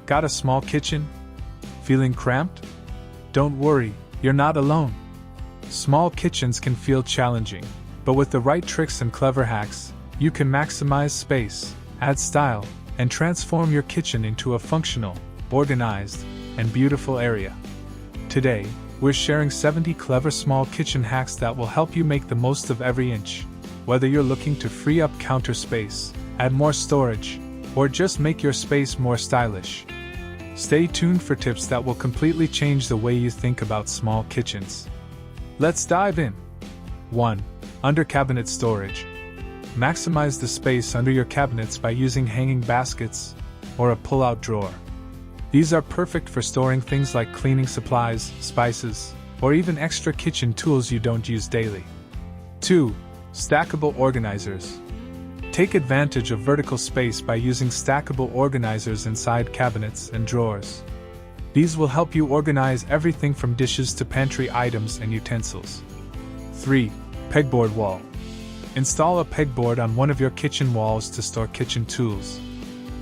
Got a small kitchen? Feeling cramped? Don't worry, you're not alone. Small kitchens can feel challenging, but with the right tricks and clever hacks, you can maximize space, add style, and transform your kitchen into a functional, organized, and beautiful area. Today, we're sharing 70 clever small kitchen hacks that will help you make the most of every inch. Whether you're looking to free up counter space, add more storage, or just make your space more stylish. Stay tuned for tips that will completely change the way you think about small kitchens. Let's dive in. 1. Under cabinet storage. Maximize the space under your cabinets by using hanging baskets or a pull-out drawer. These are perfect for storing things like cleaning supplies, spices, or even extra kitchen tools you don't use daily. 2. Stackable organizers. Take advantage of vertical space by using stackable organizers inside cabinets and drawers. These will help you organize everything from dishes to pantry items and utensils. 3. Pegboard wall. Install a pegboard on one of your kitchen walls to store kitchen tools.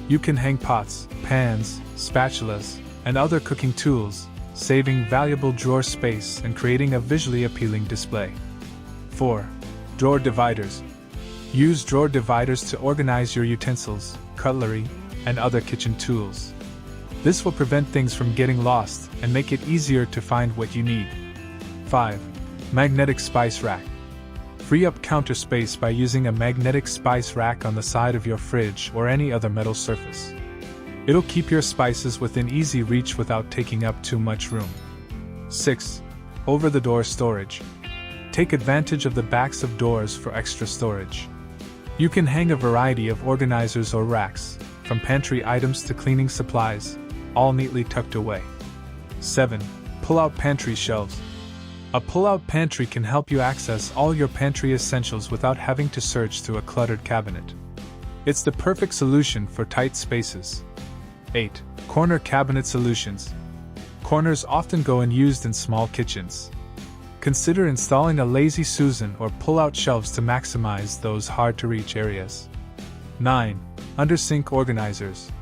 You can hang pots, pans, spatulas, and other cooking tools, saving valuable drawer space and creating a visually appealing display. 4. Drawer dividers. Use drawer dividers to organize your utensils, cutlery, and other kitchen tools. This will prevent things from getting lost and make it easier to find what you need. 5. Magnetic spice rack. Free up counter space by using a magnetic spice rack on the side of your fridge or any other metal surface. It'll keep your spices within easy reach without taking up too much room. 6. Over-the-door storage. Take advantage of the backs of doors for extra storage. You can hang a variety of organizers or racks, from pantry items to cleaning supplies, all neatly tucked away. 7. Pull-out pantry shelves. A pull-out pantry can help you access all your pantry essentials without having to search through a cluttered cabinet. It's the perfect solution for tight spaces. 8. Corner cabinet solutions. Corners often go unused in small kitchens. Consider installing a Lazy Susan or pull-out shelves to maximize those hard-to-reach areas. 9. Under-sink organizers.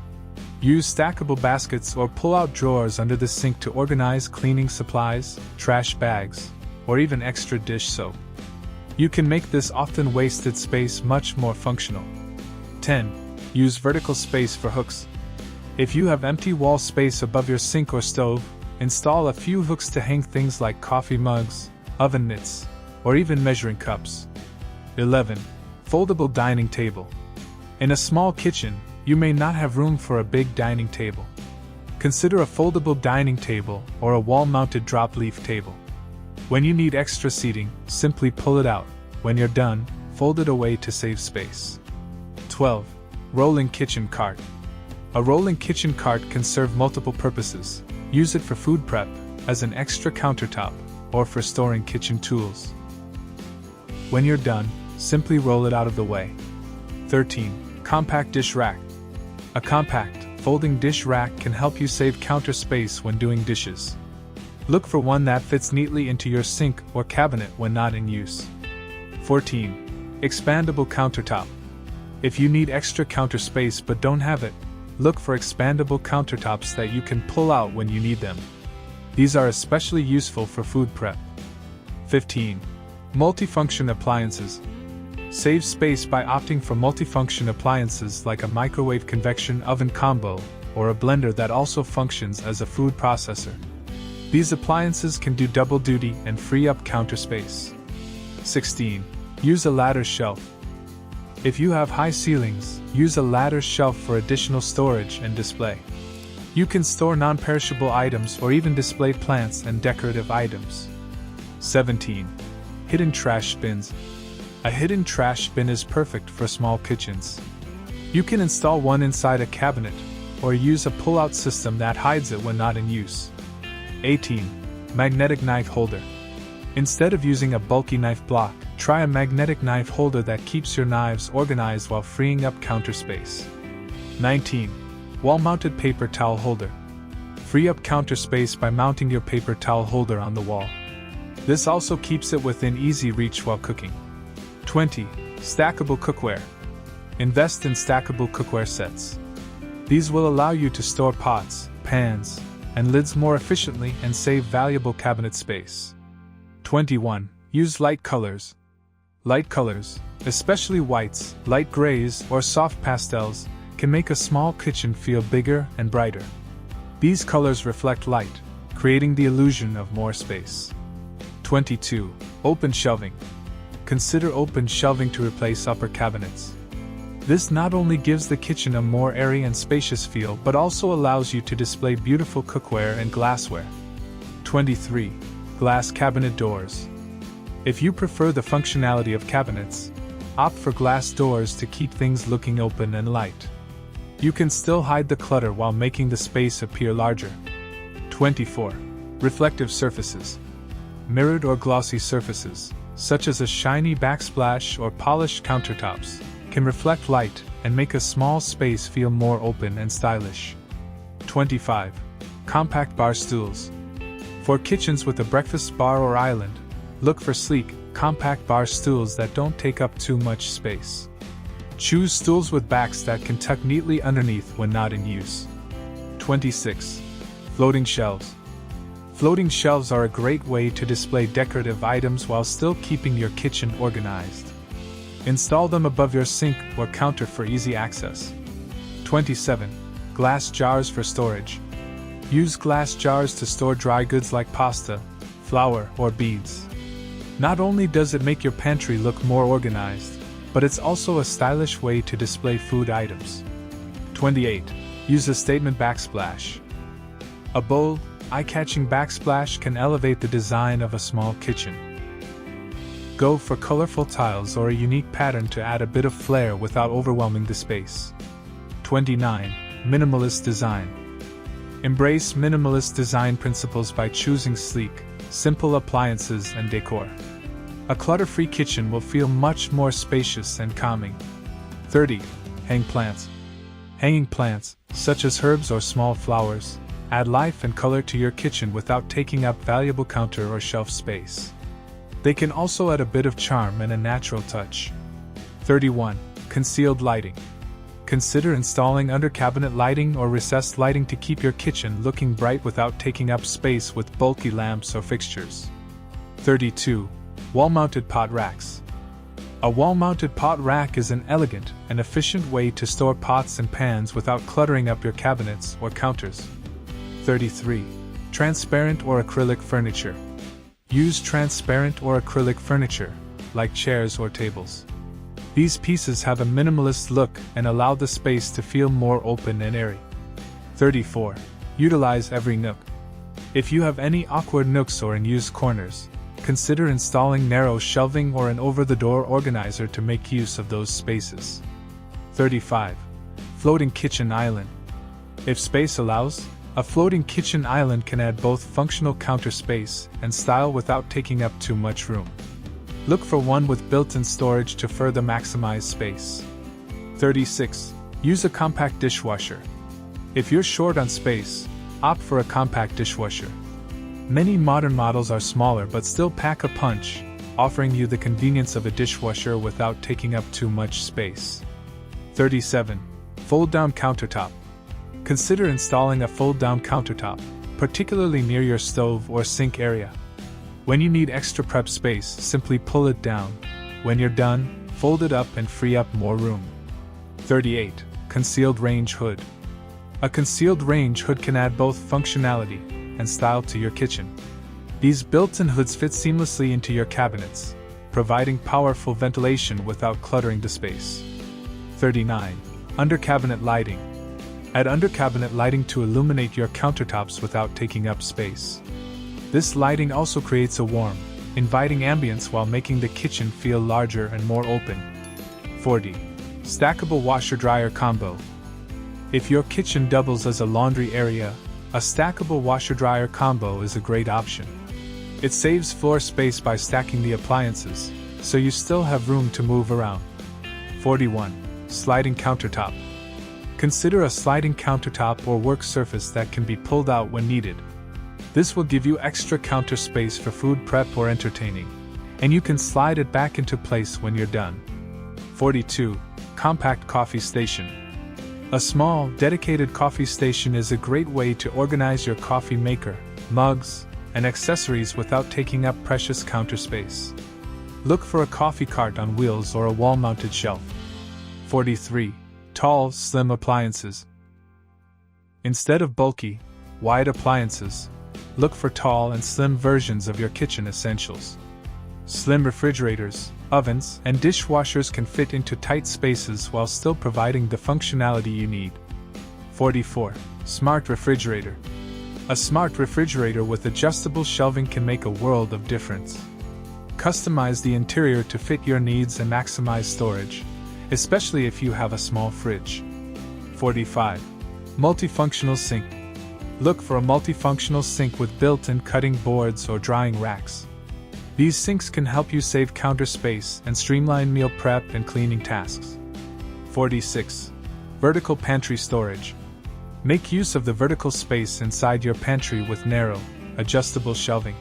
Use stackable baskets or pull-out drawers under the sink to organize cleaning supplies, trash bags, or even extra dish soap. You can make this often wasted space much more functional. 10. Use vertical space for hooks. If you have empty wall space above your sink or stove, install a few hooks to hang things like coffee mugs, oven mitts, or even measuring cups. 11. Foldable dining table. In a small kitchen, you may not have room for a big dining table. Consider a foldable dining table or a wall-mounted drop-leaf table. When you need extra seating, simply pull it out. When you're done, fold it away to save space. 12. Rolling kitchen cart. A rolling kitchen cart can serve multiple purposes. Use it for food prep, as an extra countertop, or for storing kitchen tools. When you're done, simply roll it out of the way. 13. Compact dish rack. A compact, folding dish rack can help you save counter space when doing dishes. Look for one that fits neatly into your sink or cabinet when not in use. 14. Expandable countertop. If you need extra counter space but don't have it, look for expandable countertops that you can pull out when you need them. These are especially useful for food prep. 15. Multifunction appliances. Save space by opting for multifunction appliances like a microwave convection oven combo or a blender that also functions as a food processor. These appliances can do double duty and free up counter space. 16. Use a ladder shelf. If you have high ceilings, use a ladder shelf for additional storage and display. You can store non-perishable items or even display plants and decorative items. 17. Hidden trash bins. A hidden trash bin is perfect for small kitchens. You can install one inside a cabinet, or use a pull-out system that hides it when not in use. 18. Magnetic knife holder. Instead of using a bulky knife block, try a magnetic knife holder that keeps your knives organized while freeing up counter space. 19. Wall-mounted paper towel holder. Free up counter space by mounting your paper towel holder on the wall. This also keeps it within easy reach while cooking. 20. Stackable cookware. Invest in stackable cookware sets. These will allow you to store pots, pans, and lids more efficiently and save valuable cabinet space. 21. Use light colors. Light colors, especially whites, light grays, or soft pastels, can make a small kitchen feel bigger and brighter. These colors reflect light, creating the illusion of more space. 22. Open shelving. Consider open shelving to replace upper cabinets. This not only gives the kitchen a more airy and spacious feel but also allows you to display beautiful cookware and glassware. 23. Glass cabinet doors. If you prefer the functionality of cabinets, opt for glass doors to keep things looking open and light. You can still hide the clutter while making the space appear larger. 24. Reflective surfaces. Mirrored or glossy surfaces, such as a shiny backsplash or polished countertops, can reflect light and make a small space feel more open and stylish. 25. Compact bar stools. For kitchens with a breakfast bar or island, look for sleek, compact bar stools that don't take up too much space. Choose stools with backs that can tuck neatly underneath when not in use. 26. Floating shelves. Floating shelves are a great way to display decorative items while still keeping your kitchen organized. Install them above your sink or counter for easy access. 27. Glass jars for storage. Use glass jars to store dry goods like pasta, flour, or beads. Not only does it make your pantry look more organized, but it's also a stylish way to display food items. 28. Use a statement backsplash. A bold, eye-catching backsplash can elevate the design of a small kitchen. Go for colorful tiles or a unique pattern to add a bit of flair without overwhelming the space. 29. Minimalist design. Embrace minimalist design principles by choosing sleek, simple appliances and decor. A clutter-free kitchen will feel much more spacious and calming. 30. Hang plants. Hanging plants, such as herbs or small flowers, add life and color to your kitchen without taking up valuable counter or shelf space. They can also add a bit of charm and a natural touch. 31. Concealed lighting. Consider installing under-cabinet lighting or recessed lighting to keep your kitchen looking bright without taking up space with bulky lamps or fixtures. 32. Wall-mounted pot racks. A wall-mounted pot rack is an elegant and efficient way to store pots and pans without cluttering up your cabinets or counters. 33. Transparent or acrylic furniture. Use transparent or acrylic furniture, like chairs or tables. These pieces have a minimalist look and allow the space to feel more open and airy. 34. Utilize every nook. If you have any awkward nooks or unused corners, consider installing narrow shelving or an over-the-door organizer to make use of those spaces. 35. Floating kitchen island. If space allows, a floating kitchen island can add both functional counter space and style without taking up too much room. Look for one with built-in storage to further maximize space. 36. Use a compact dishwasher. If you're short on space, opt for a compact dishwasher. Many modern models are smaller but still pack a punch, offering you the convenience of a dishwasher without taking up too much space. 37. Fold-down countertop. Consider installing a fold-down countertop, particularly near your stove or sink area. When you need extra prep space, simply pull it down. When you're done, fold it up and free up more room. 38. Concealed range hood. A concealed range hood can add both functionality and style to your kitchen. These built-in hoods fit seamlessly into your cabinets, providing powerful ventilation without cluttering the space. 39. Under-cabinet lighting. Add under-cabinet lighting to illuminate your countertops without taking up space. This lighting also creates a warm, inviting ambience while making the kitchen feel larger and more open. 40. Stackable washer-dryer combo. If your kitchen doubles as a laundry area, a stackable washer-dryer combo is a great option. It saves floor space by stacking the appliances, so you still have room to move around. 41. Sliding countertop. Consider a sliding countertop or work surface that can be pulled out when needed. This will give you extra counter space for food prep or entertaining, and you can slide it back into place when you're done. 42. Compact coffee station. A small, dedicated coffee station is a great way to organize your coffee maker, mugs, and accessories without taking up precious counter space. Look for a coffee cart on wheels or a wall-mounted shelf. 43. Tall, slim appliances. Instead of bulky, wide appliances, look for tall and slim versions of your kitchen essentials. Slim refrigerators, ovens, and dishwashers can fit into tight spaces while still providing the functionality you need. 44. Smart refrigerator. A smart refrigerator with adjustable shelving can make a world of difference. Customize the interior to fit your needs and maximize storage, especially if you have a small fridge. 45. Multifunctional sink. Look for a multifunctional sink with built-in cutting boards or drying racks. These sinks can help you save counter space and streamline meal prep and cleaning tasks. 46. Vertical pantry storage. Make use of the vertical space inside your pantry with narrow, adjustable shelving.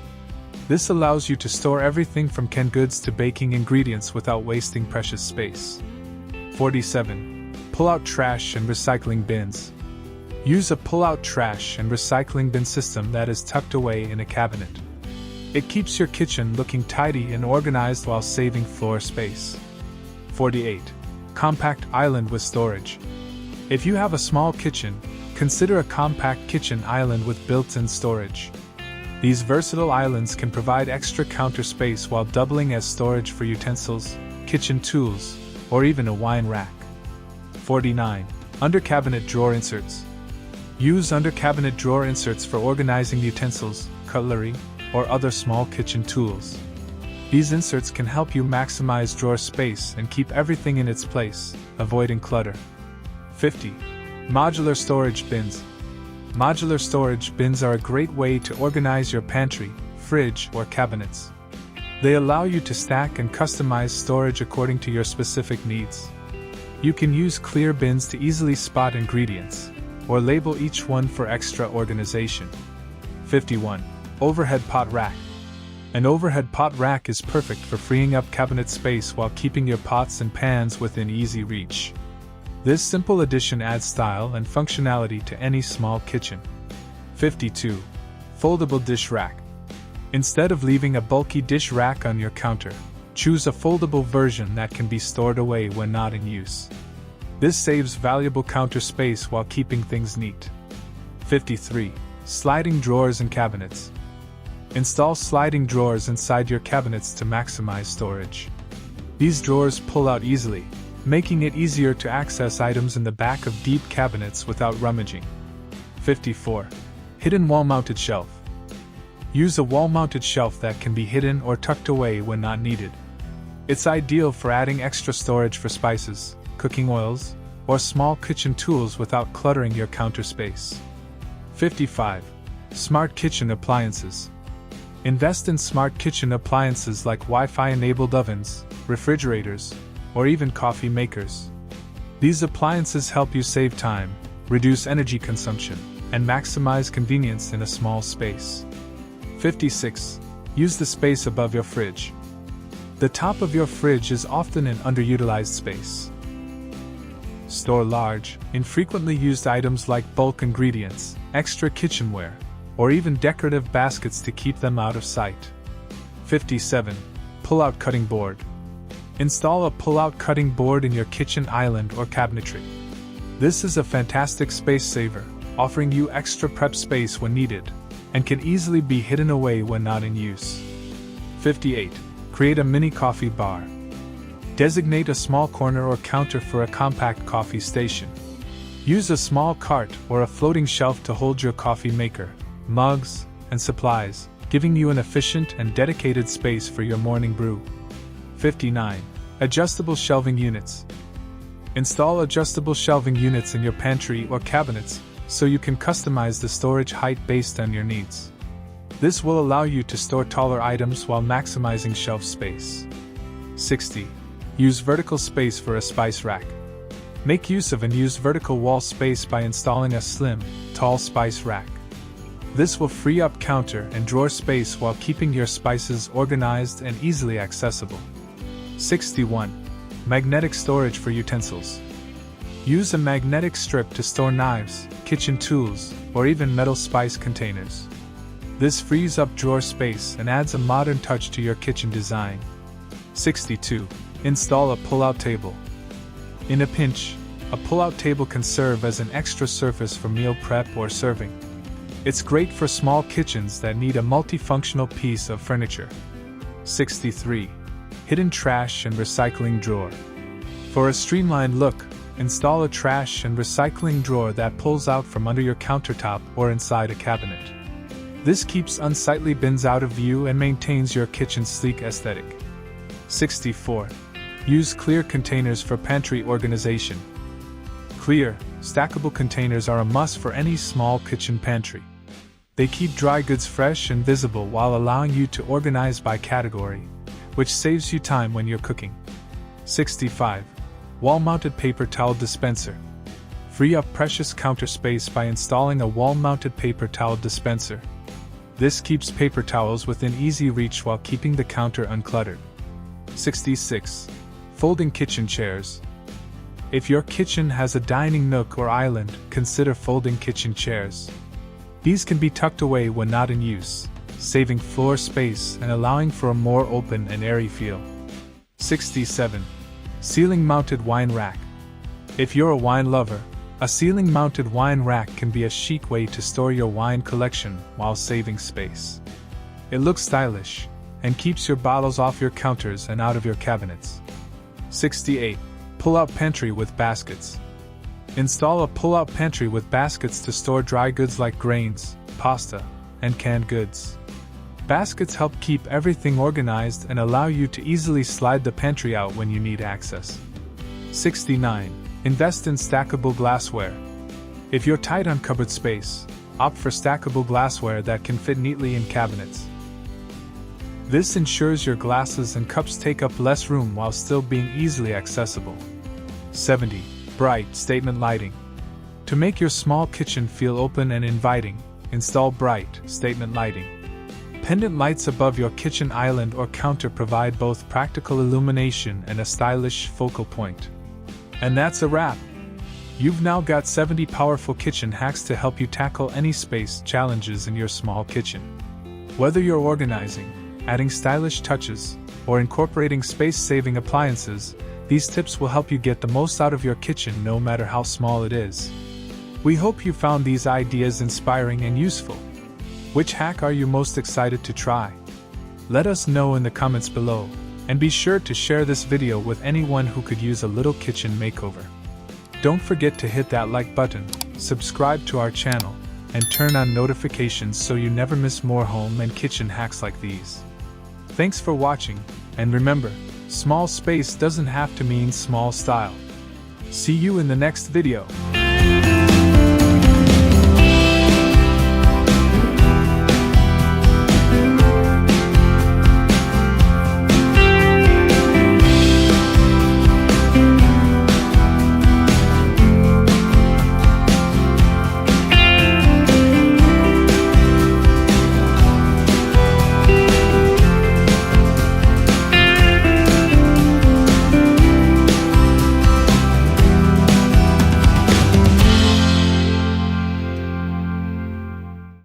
This allows you to store everything from canned goods to baking ingredients without wasting precious space. 47. Pull-out trash and recycling bins. Use a pull-out trash and recycling bin system that is tucked away in a cabinet. It keeps your kitchen looking tidy and organized while saving floor space. 48. Compact island with storage. If you have a small kitchen, consider a compact kitchen island with built-in storage. These versatile islands can provide extra counter space while doubling as storage for utensils, kitchen tools, or even a wine rack. 49. Under-cabinet drawer inserts. Use under-cabinet drawer inserts for organizing utensils, cutlery, or other small kitchen tools. These inserts can help you maximize drawer space and keep everything in its place, avoiding clutter. 50. Modular storage bins. Modular storage bins are a great way to organize your pantry, fridge, or cabinets. They allow you to stack and customize storage according to your specific needs. You can use clear bins to easily spot ingredients, or label each one for extra organization. 51. Overhead pot rack. An overhead pot rack is perfect for freeing up cabinet space while keeping your pots and pans within easy reach. This simple addition adds style and functionality to any small kitchen. 52. Foldable dish rack. Instead of leaving a bulky dish rack on your counter, choose a foldable version that can be stored away when not in use. This saves valuable counter space while keeping things neat. 53. Sliding drawers and cabinets. Install sliding drawers inside your cabinets to maximize storage. These drawers pull out easily, making it easier to access items in the back of deep cabinets without rummaging. 54. Hidden wall-mounted shelf. Use a wall-mounted shelf that can be hidden or tucked away when not needed. It's ideal for adding extra storage for spices, cooking oils, or small kitchen tools without cluttering your counter space. 55. Smart kitchen appliances. Invest in smart kitchen appliances like Wi-Fi-enabled ovens, refrigerators, or even coffee makers. These appliances help you save time, reduce energy consumption, and maximize convenience in a small space. 56. Use the space above your fridge. The top of your fridge is often an underutilized space. Store large, infrequently used items like bulk ingredients, extra kitchenware, or even decorative baskets to keep them out of sight. 57. Pull-out cutting board. Install a pull-out cutting board in your kitchen island or cabinetry. This is a fantastic space saver, offering you extra prep space when needed, and can easily be hidden away when not in use. 58. Create a mini coffee bar. Designate a small corner or counter for a compact coffee station. Use a small cart or a floating shelf to hold your coffee maker, mugs, and supplies, giving you an efficient and dedicated space for your morning brew. 59. Adjustable shelving units. Install adjustable shelving units in your pantry or cabinets so you can customize the storage height based on your needs. This will allow you to store taller items while maximizing shelf space. 60. Use vertical space for a spice rack. Make use of unused vertical wall space by installing a slim, tall spice rack. This will free up counter and drawer space while keeping your spices organized and easily accessible. 61. Magnetic storage for utensils. Use a magnetic strip to store knives, kitchen tools, or even metal spice containers. This frees up drawer space and adds a modern touch to your kitchen design. 62. Install a pull-out table. In a pinch, a pull-out table can serve as an extra surface for meal prep or serving. It's great for small kitchens that need a multifunctional piece of furniture. 63. Hidden trash and recycling drawer. For a streamlined look, install a trash and recycling drawer that pulls out from under your countertop or inside a cabinet. This keeps unsightly bins out of view and maintains your kitchen's sleek aesthetic. 64. Use clear containers for pantry organization. Clear, stackable containers are a must for any small kitchen pantry. They keep dry goods fresh and visible while allowing you to organize by category, which saves you time when you're cooking. 65. Wall-mounted paper towel dispenser. Free up precious counter space by installing a wall-mounted paper towel dispenser. This keeps paper towels within easy reach while keeping the counter uncluttered. 66. Folding kitchen chairs. If your kitchen has a dining nook or island, consider folding kitchen chairs. These can be tucked away when not in use, saving floor space and allowing for a more open and airy feel. 67. Ceiling-mounted wine rack. If you're a wine lover, a ceiling-mounted wine rack can be a chic way to store your wine collection while saving space. It looks stylish and keeps your bottles off your counters and out of your cabinets. 68. Pull-out pantry with baskets. Install a pull-out pantry with baskets to store dry goods like grains, pasta, and canned goods. Baskets help keep everything organized and allow you to easily slide the pantry out when you need access. 69. Invest in stackable glassware. If you're tight on cupboard space, opt for stackable glassware that can fit neatly in cabinets. This ensures your glasses and cups take up less room while still being easily accessible. 70. Bright statement lighting. To make your small kitchen feel open and inviting, install bright statement lighting. Pendant lights above your kitchen island or counter provide both practical illumination and a stylish focal point. And that's a wrap! You've now got 70 powerful kitchen hacks to help you tackle any space challenges in your small kitchen. Whether you're organizing, adding stylish touches, or incorporating space-saving appliances, these tips will help you get the most out of your kitchen no matter how small it is. We hope you found these ideas inspiring and useful. Which hack are you most excited to try? Let us know in the comments below, and be sure to share this video with anyone who could use a little kitchen makeover. Don't forget to hit that like button, subscribe to our channel, and turn on notifications so you never miss more home and kitchen hacks like these. Thanks for watching, and remember, small space doesn't have to mean small style. See you in the next video.